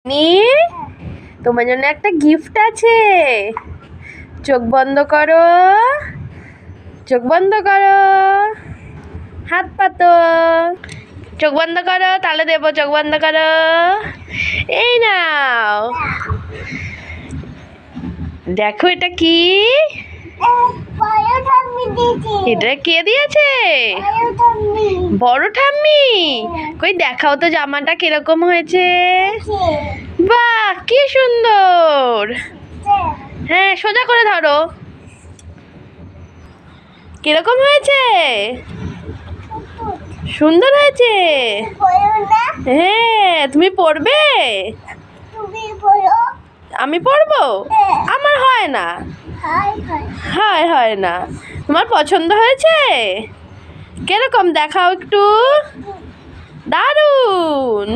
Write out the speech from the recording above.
নি তোমার জন্য একটা গিফট আছে। চোখ বন্ধ করো, চোখ বন্ধ করো, হাত পাতো, চোখ বন্ধ করো, তাহলে দেবো। চোখ বন্ধ করো, এই নাও। দেখো এটা কি? এটা কে দিয়েছে? বড় ঠাম্মি। কই দেখাও তো জামাটা কিরকম হয়েছে। বাহ, কি সুন্দর। হ্যাঁ, সোজা করে ধরো। কিরকম হয়েছে? সুন্দর হয়েছে। হ্যাঁ, তুমি পড়বে? আমি পড়বো? আমার হয় না। হয় না। তোমার পছন্দ হয়েছে? কিরকম দেখাও একটু। দারুণ।